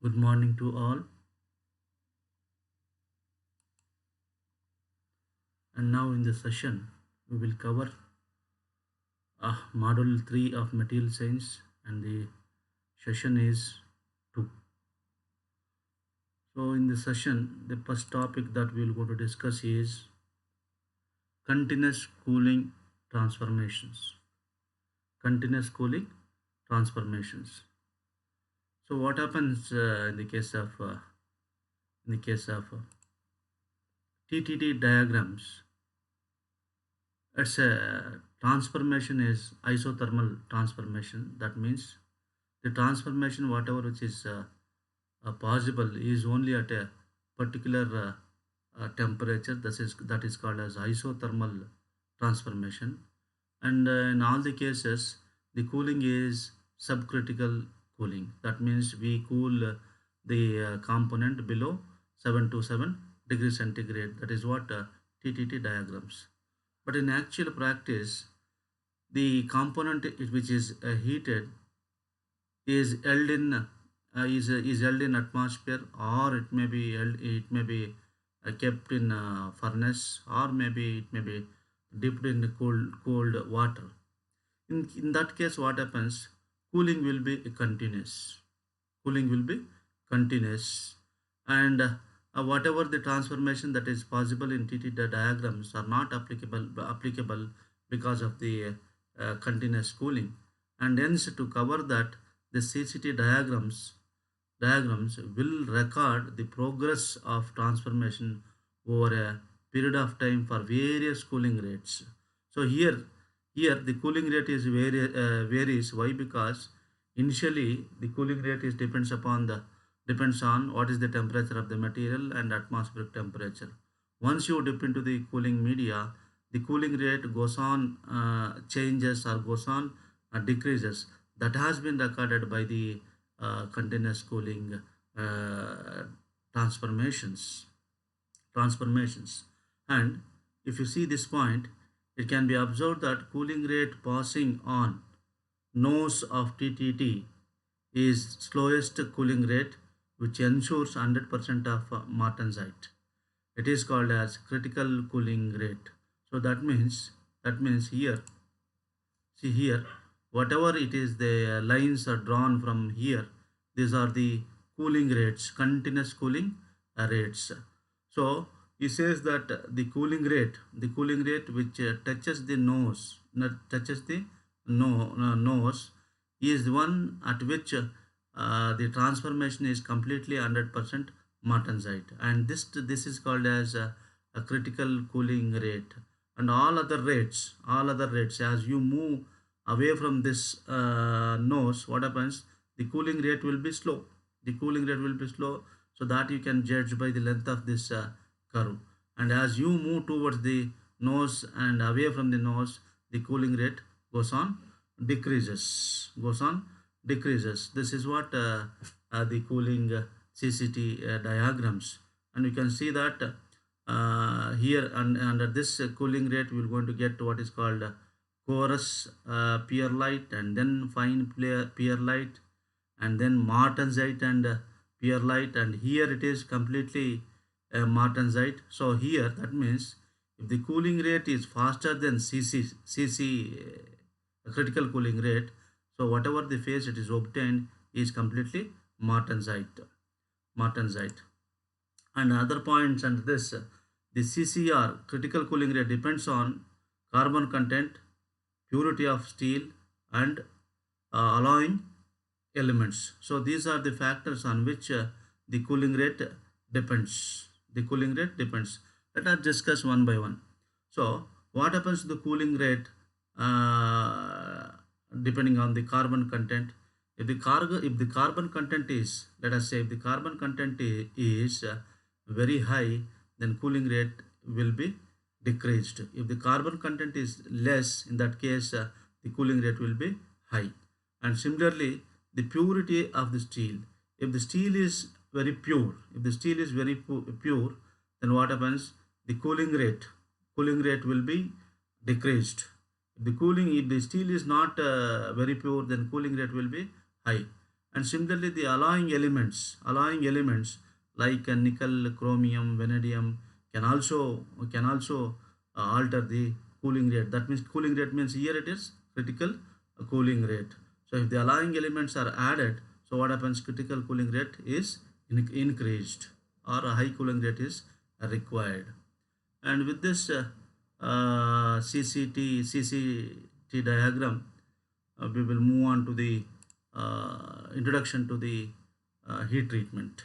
Good morning to all. And now in this session, we will cover Module 3 of Material Science, and the session is 2. So in this session, the first topic that we will go to discuss is continuous cooling transformations. Continuous cooling transformations. So what happens in the case of TTT diagrams? It's a transformation is isothermal transformation. That means the transformation whatever which is possible is only at a particular temperature. That is called as isothermal transformation. And in all the cases, the cooling is subcritical cooling. That means we cool the component below 727 degrees centigrade. That is what TTT diagrams. But in actual practice, the component which is heated is held in is held in atmosphere, or it may be kept in furnace, or maybe it may be dipped in cold water. In that case, what happens? Cooling will be continuous. Cooling will be continuous, and whatever the transformation that is possible in TT diagrams are not applicable because of the continuous cooling. And hence, to cover that, the CCT diagrams will record the progress of transformation over a period of time for various cooling rates. So here the cooling rate is varies. Why? Because initially the cooling rate is depends on what is the temperature of the material and atmospheric temperature. Once you dip into the cooling media, the cooling rate goes on changes or goes on decreases. That has been recorded by the continuous cooling uh, transformations transformations. And if you see this point, it can be observed that cooling rate passing on nose of TTT is slowest cooling rate, which ensures 100% of martensite. It is called as critical cooling rate. So that means here, see here, whatever it is, the lines are drawn from here. These are the cooling rates, continuous cooling rates. So he says that the cooling rate which touches the nose, not touches the nose, is the one at which the transformation is completely 100% martensite, and this is called as a critical cooling rate. And all other rates, as you move away from this nose, what happens? The cooling rate will be slow. The cooling rate will be slow, so that you can judge by the length of this curve. And as you move towards the nose and away from the nose, the cooling rate goes on decreases. This is what the cooling CCT diagrams. And you can see that here, and under this cooling rate, we are going to get what is called chorus perlite, and then fine perlite, and then martensite and perlite, and here it is completely martensite. So here, that means if the cooling rate is faster than CC critical cooling rate, so whatever the phase it is obtained is completely martensite. And other points under this, the CCR critical cooling rate depends on carbon content, purity of steel, and alloying elements. So these are the factors on which the cooling rate depends. The cooling rate depends. Let us discuss one by one. So what happens to the cooling rate uh, depending on the carbon content? If the carbon content is, let us say, if the carbon content is very high, then cooling rate will be decreased. If the carbon content is less, in that case, the cooling rate will be high. And similarly, the purity of the steel. If the steel is very pure, if the steel is very pure, then what happens? The cooling rate will be decreased. If the steel is not very pure, then cooling rate will be high. And similarly, the alloying elements like nickel, chromium, vanadium can also alter the cooling rate. That means cooling rate means here it is critical cooling rate. So if the alloying elements are added, so what happens? Critical cooling rate is increased, or a high cooling rate is required. And with this CCT diagram, we will move on to the introduction to the heat treatment.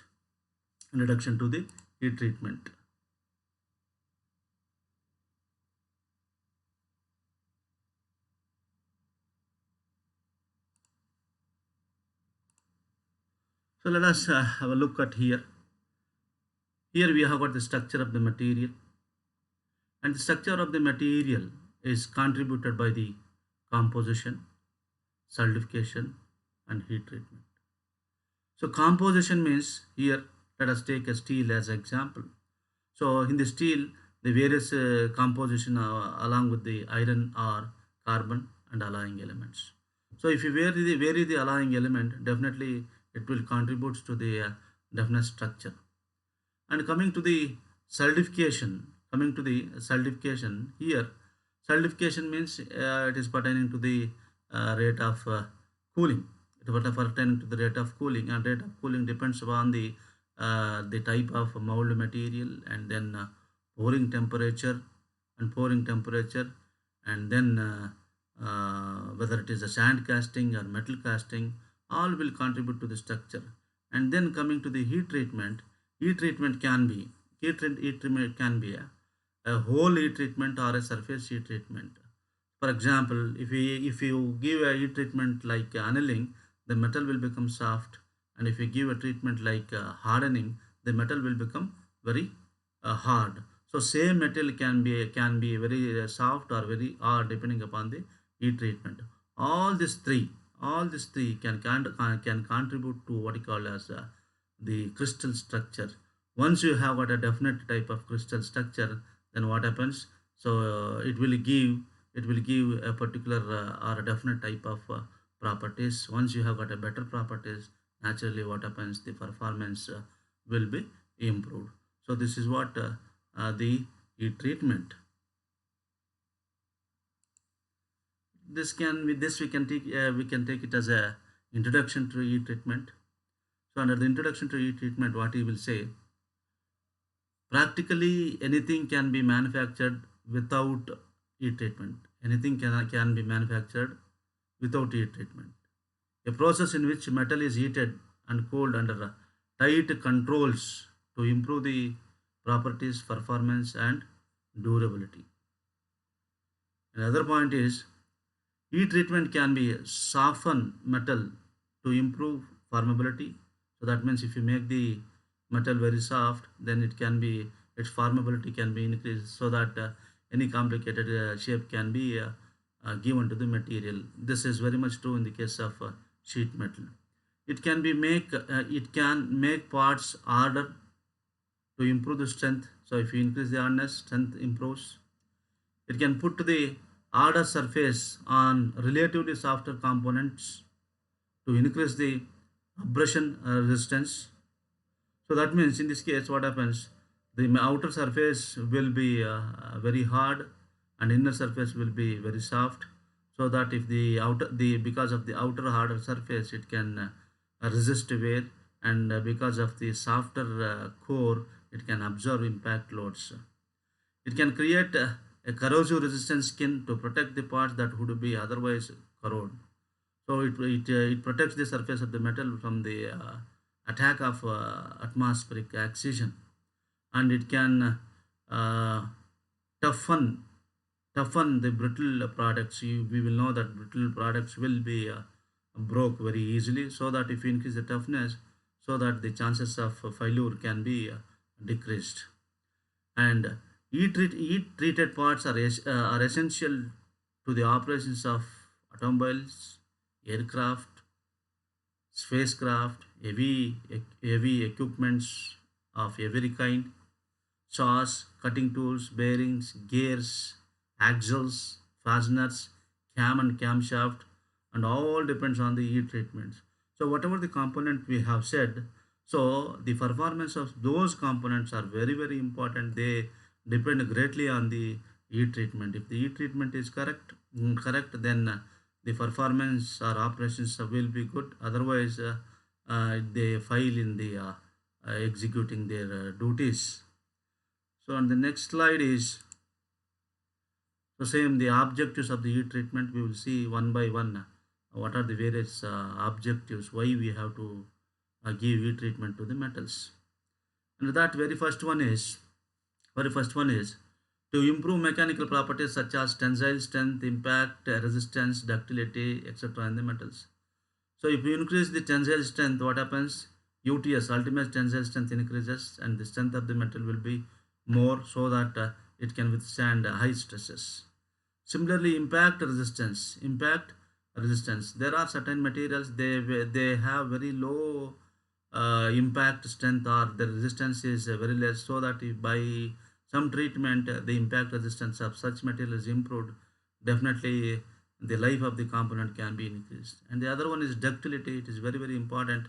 Introduction to the heat treatment. So let us have a look at here. Here we have got the structure of the material, and the structure of the material is contributed by the composition, solidification, and heat treatment. So composition means here let us take a steel as example. So in the steel, the various composition along with the iron are carbon and alloying elements. So if you vary the alloying element, definitely it will contribute to the definite structure. And coming to the solidification here, solidification means it is pertaining to the rate of cooling. It is pertaining to the rate of cooling, and rate of cooling depends upon the type of mold material, and then pouring temperature pouring temperature, and then whether it is a sand casting or metal casting, all will contribute to the structure. And then coming to the heat treatment can be heat treatment can be a whole heat treatment or a surface heat treatment. For example, if you give a heat treatment like annealing, the metal will become soft, and if you give a treatment like hardening, the metal will become very hard. So same metal can be very soft or very hard depending upon the heat treatment. All these three can contribute to what you call as the crystal structure. Once you have got a definite type of crystal structure, then what happens? So it will give a particular or a definite type of properties. Once you have got a better properties, naturally what happens? The performance will be improved. So this is what the heat treatment. This we can take it as a introduction to heat treatment. So under the introduction to heat treatment, what he will say, practically anything can be manufactured without heat treatment. Anything can be manufactured without heat treatment. A process in which metal is heated and cooled under tight controls to improve the properties, performance, and durability. Another point is heat treatment can be soften metal to improve formability. So that means if you make the metal very soft, then its formability can be increased, so that any complicated shape can be given to the material. This is very much true in the case of sheet metal. It can make parts harder to improve the strength. So if you increase the hardness, strength improves. It can put the harder surface on relatively softer components to increase the abrasion resistance. So that means in this case, what happens? The outer surface will be very hard, and inner surface will be very soft. So that if the because of the outer harder surface, it can resist wear, and because of the softer core, it can absorb impact loads. It can create a corrosive resistant skin to protect the parts that would be otherwise corrode. So it protects the surface of the metal from the attack of atmospheric oxygen, and it can uh, toughen toughen the brittle products. We will know that brittle products will be broke very easily. So that if you increase the toughness, so that the chances of failure can be decreased. And heat treated parts are essential to the operations of automobiles, aircraft, spacecraft, heavy equipments of every kind, saws, cutting tools, bearings, gears, axles, fasteners, cam and camshaft, and all depends on the heat treatments. So whatever the component we have said, so the performance of those components are very very important. They depend greatly on the heat treatment. If the heat treatment is correct, then the performance or operations will be good. Otherwise, they fail in the executing their duties. So on the next slide is the same, the objectives of the heat treatment. We will see one by one what are the various objectives, why we have to give heat treatment to the metals. And that very first one is to improve mechanical properties such as tensile strength, impact, resistance, ductility, etc. in the metals. So if you increase the tensile strength, what happens? UTS, ultimate tensile strength increases, and the strength of the metal will be more so that it can withstand high stresses. Similarly, impact resistance. There are certain materials they have very low impact strength, or the resistance is very less, so that if by some treatment the impact resistance of such material is improved, definitely the life of the component can be increased. And the other one is ductility. It is very very important,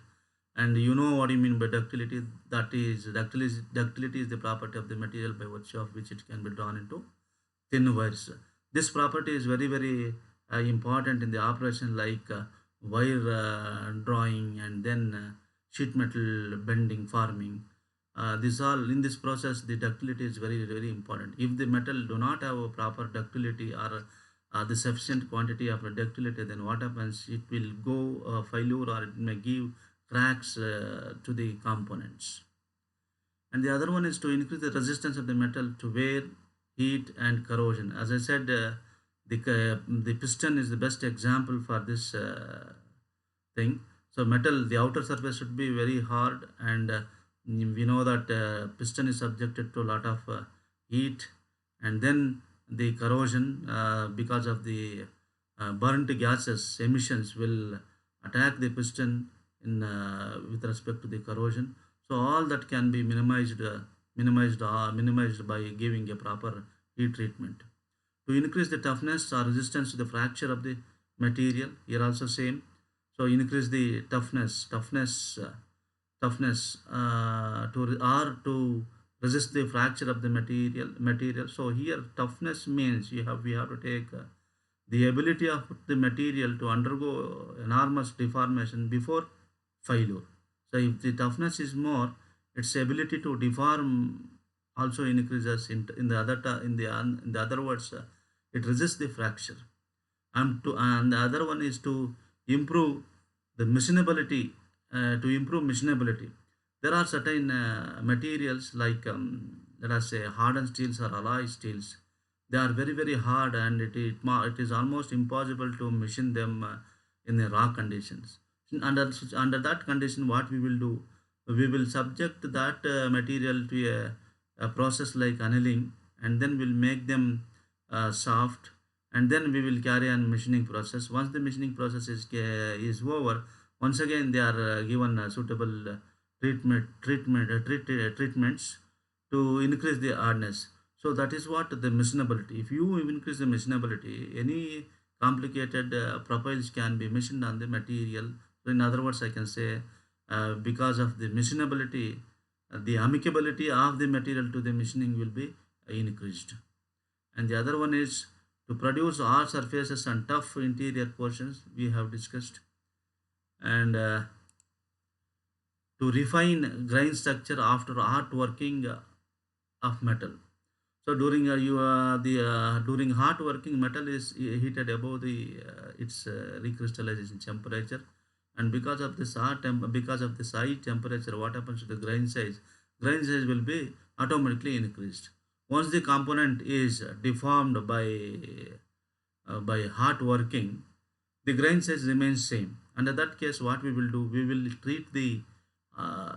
and you know what you mean by ductility. That is ductility is the property of the material by virtue of which it can be drawn into thin wires. This property is very very important in the operation like wire drawing, and then sheet metal bending, forming. This all in this process, the ductility is very very important. If the metal do not have a proper ductility, or the sufficient quantity of ductility, then what happens? It will go failure, or it may give cracks to the components. And the other one is to increase the resistance of the metal to wear, heat, and corrosion. As I said, the piston is the best example for this thing. So metal, the outer surface should be very hard, and we know that piston is subjected to a lot of heat, and then the corrosion because of the burnt gases emissions will attack the piston in with respect to the corrosion. So all that can be minimized by giving a proper heat treatment. To increase the toughness or resistance to the fracture of the material, here also same. So increase the toughness to resist the fracture of the material. So here toughness means we have to take the ability of the material to undergo enormous deformation before failure. So if the toughness is more, its ability to deform also increases. In the other in the other words, it resists the fracture. And the other one is to improve the machinability. To improve machinability, there are certain materials like let us say hardened steels or alloy steels. They are very very hard, and it is almost impossible to machine them in the raw conditions. Under that condition, what we will do, we will subject that material to a process like annealing, and then we'll make them soft, and then we will carry on machining process. Once the machining process is over, once again they are given suitable treatments to increase the hardness. So that is what the machinability. If you increase the machinability, any complicated profiles can be machined on the material. So in other words, I can say because of the machinability, the amicability of the material to the machining will be increased. And the other one is to produce hard surfaces and tough interior portions, we have discussed. And to refine grain structure after hot working of metal. So during during hot working, metal is heated above the its recrystallization temperature, and because of this high temperature, what happens to the grain size? Grain size will be automatically increased. Once the component is deformed by hot working, the grain size remains same. Under that case, what we will do, we will treat the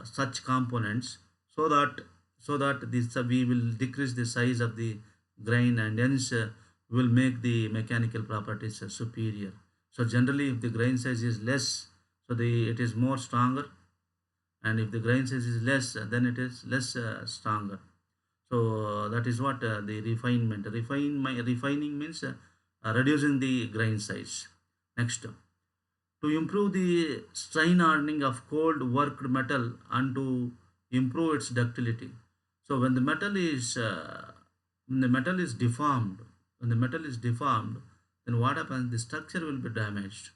such components so that this we will decrease the size of the grain, and hence will make the mechanical properties superior. So generally, if the grain size is less, so it is more stronger, and if the grain size is less, then it is less stronger. So that is what the refining means reducing the grain size. Next, to improve the strain hardening of cold worked metal and to improve its ductility. So when the metal is deformed, when the metal is deformed, then what happens? The structure will be damaged.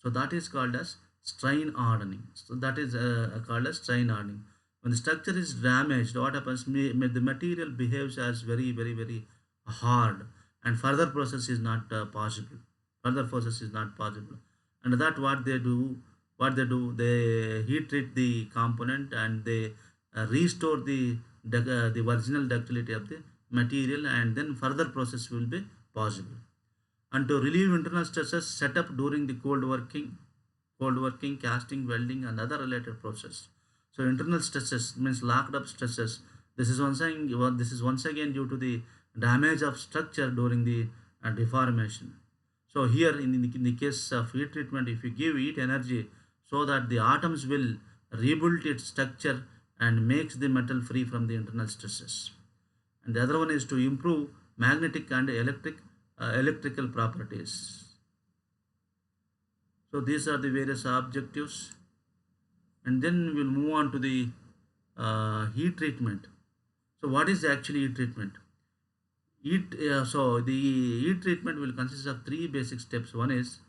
So that is called as strain hardening. So that is called as strain hardening. When the structure is damaged, what happens? The material behaves as very hard, and further process is not possible. Further process is not possible. And that they heat treat the component, and they restore the original ductility of the material, and then further process will be possible. And to relieve internal stresses set up during the cold working, casting, welding, and other related process. So internal stresses means locked up stresses. This is once again due to the damage of structure during the deformation. So here in the case of heat treatment, if you give heat energy, so that the atoms will rebuild its structure and makes the metal free from the internal stresses. And the other one is to improve magnetic and electrical properties. So these are the various objectives, and then we'll move on to the heat treatment. So what is actually heat treatment? So the heat treatment will consist of three basic steps. One is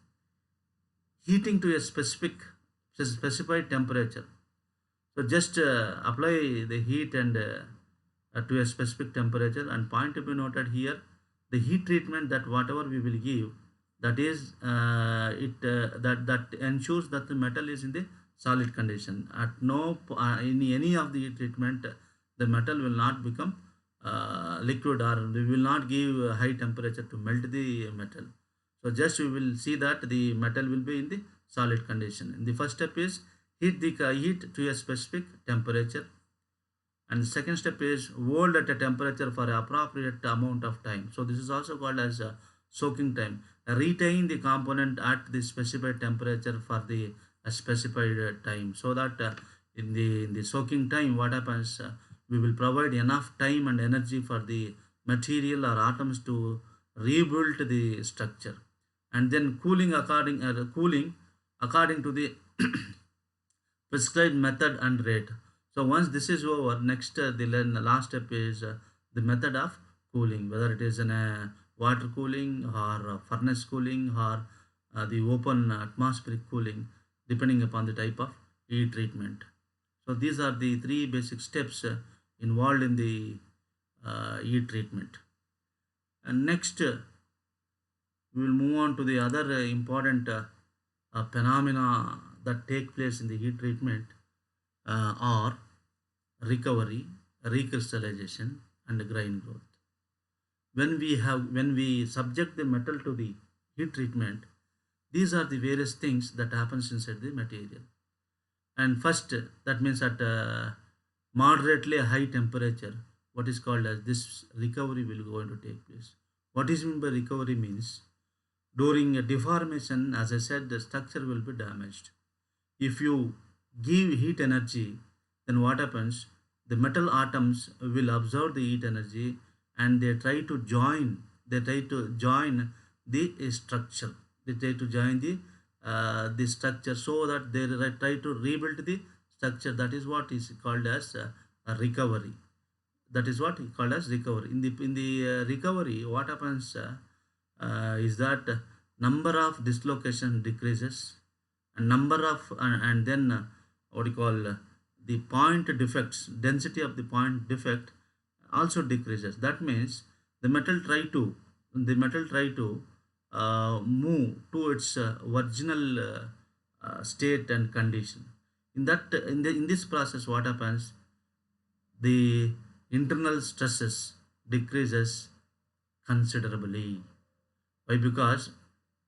heating to a specified temperature. So just apply the heat and to a specific temperature. And point to be noted here, the heat treatment, that whatever we will give, that is that ensures that the metal is in the solid condition. At no in any of the heat treatment, the metal will not become liquid, or we will not give a high temperature to melt the metal. So just we will see that the metal will be in the solid condition. And the first step is heat to a specific temperature. And the second step is hold at a temperature for appropriate amount of time. So this is also called as soaking time. Retain the component at the specified temperature for the specified time, so that in the soaking time, what happens? We will provide enough time and energy for the material or atoms to rebuild the structure. And then cooling according to the prescribed method and rate. So once this is over, next the last step is the method of cooling, whether it is in a water cooling or furnace cooling or the open atmospheric cooling, depending upon the type of heat treatment. So these are the three basic steps involved in the heat treatment. And next, we will move on to the other important phenomena that take place in the heat treatment, are recovery, recrystallization, and grain growth. When we subject the metal to the heat treatment, these are the various things that happens inside the material. And first, that means at moderately high temperature, what is called as this recovery will going to take place. What is meant by recovery means, during a deformation, as I said, the structure will be damaged. If you give heat energy, then what happens? The metal atoms will absorb the heat energy, and they try to join the structure. They try to join the structure, so that they try to rebuild the structure. That is what is called as a recovery. That is what is called as recovery. In the recovery, what happens is that number of dislocation decreases, and number of and then what you call the point defects, density of the point defect also decreases. That means the metal try to move to its original state and condition. In this process, what happens? The internal stresses decreases considerably. Why? Because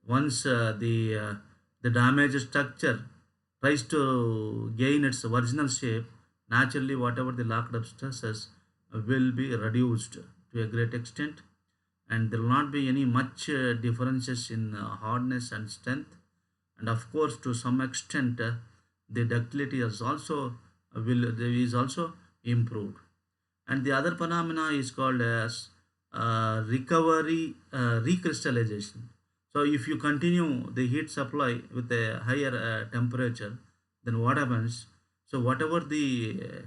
once the damaged structure tries to gain its original shape, naturally whatever the locked up stresses will be reduced to a great extent, and there will not be any much differences in hardness and strength. And of course, to some extent, the ductility is also improved. And the other phenomena is called as recrystallization. So if you continue the heat supply with a higher temperature, then what happens? So whatever the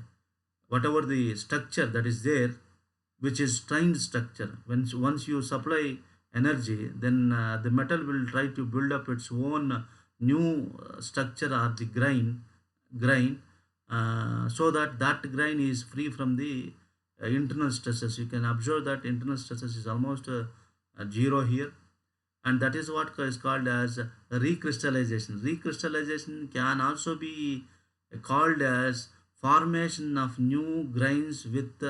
structure that is there, which is strained structure, once you supply energy, then the metal will try to build up its own new structure or the grain, so that that grain is free from the internal stresses. You can observe that internal stresses is almost zero here, and that is what is called as recrystallization. Recrystallization can also be called as formation of new grains with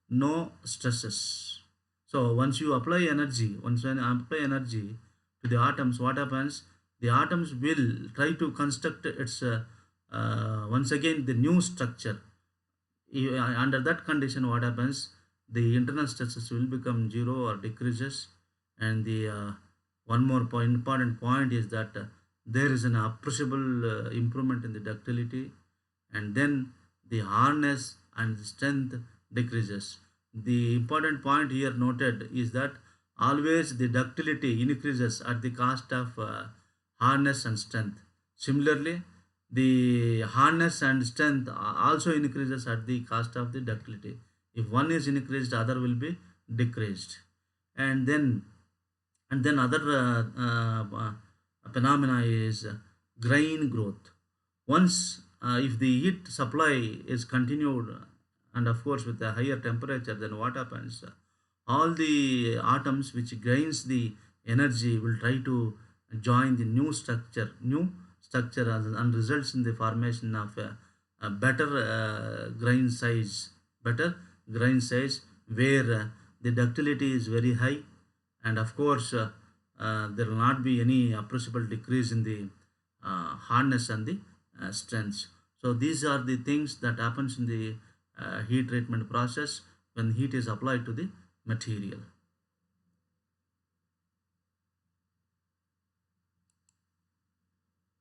no stresses. So once you apply energy to the atoms, what happens? The atoms will try to construct its once again the new structure. Under that condition, what happens? The internal stresses will become zero or decreases, and the one more important point is that there is an appreciable improvement in the ductility, and then the hardness and strength decreases. The important point here noted is that always the ductility increases at the cost of hardness and strength. Similarly, the hardness and strength also increases at the cost of the ductility. If one is increased, other will be decreased. And then other phenomena is grain growth. Once if the heat supply is continued, and of course with a higher temperature, then what happens? All the atoms which gains the energy will try to join the new structure, and results in the formation of a better grain size where the ductility is very high, and of course there will not be any appreciable decrease in the hardness and the strength. So these are the things that happens in the heat treatment process when heat is applied to the material.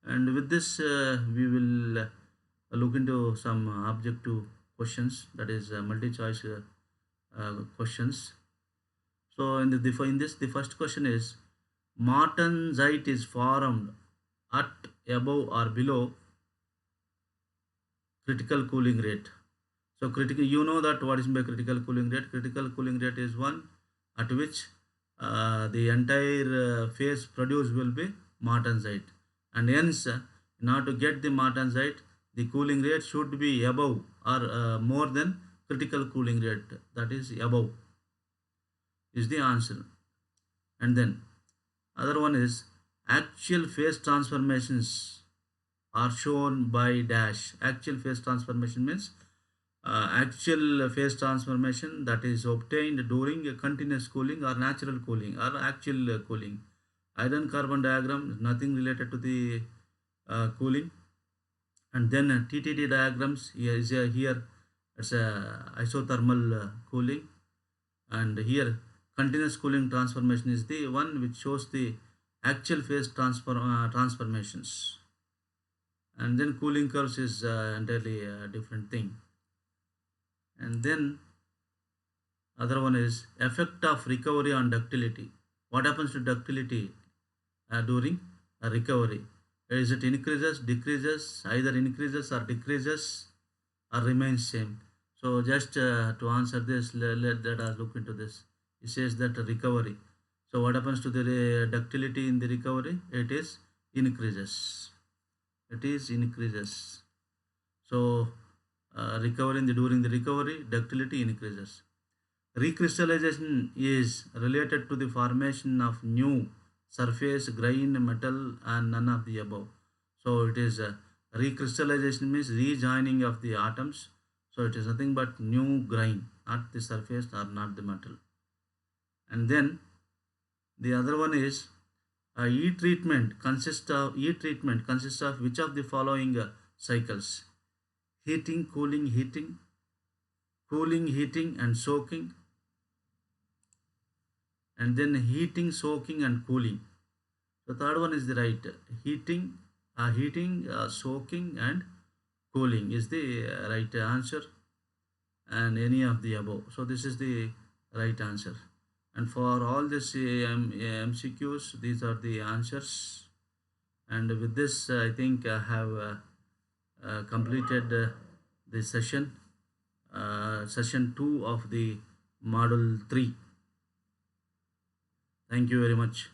And with this, we will look into some objective questions, that is multi-choice questions. So in this, the first question is: Martensite is formed at above or below critical cooling rate. So critical, you know that what is by critical cooling rate? Critical cooling rate is one at which the entire phase produced will be martensite, and hence in order to get the martensite, the cooling rate should be above or more than critical cooling rate. That is above is the answer. And then other one is actual phase transformations are shown by dash. Actual phase transformation means actual phase transformation that is obtained during a continuous cooling or natural cooling or actual cooling. Iron carbon diagram is nothing related to the cooling. And then TTD diagrams, here it's a isothermal cooling, and here continuous cooling transformation is the one which shows the actual phase transformations. And then cooling curves is entirely a different thing. And then other one is effect of recovery on ductility. What happens to ductility during a recovery? Is it increases, decreases, either increases or decreases, or remains same? So just to answer this, let us look into this. It says that recovery. So what happens to the ductility in the recovery? It is increases. It is increases. So during the recovery, ductility increases. Recrystallization is related to the formation of new surface, grain, metal, and none of the above. So it is recrystallization means rejoining of the atoms. So it is nothing but new grain, not the surface or not the metal. And then the other one is heat treatment consists of which of the following cycles? Heating, cooling, heating, and soaking, and then heating, soaking, and cooling. The third one is the right. Heating, soaking, and cooling is the right answer, and any of the above. So this is the right answer. And for all this MCQs, these are the answers. And with this, I think I have completed the session 2 of the module 3. Thank you very much.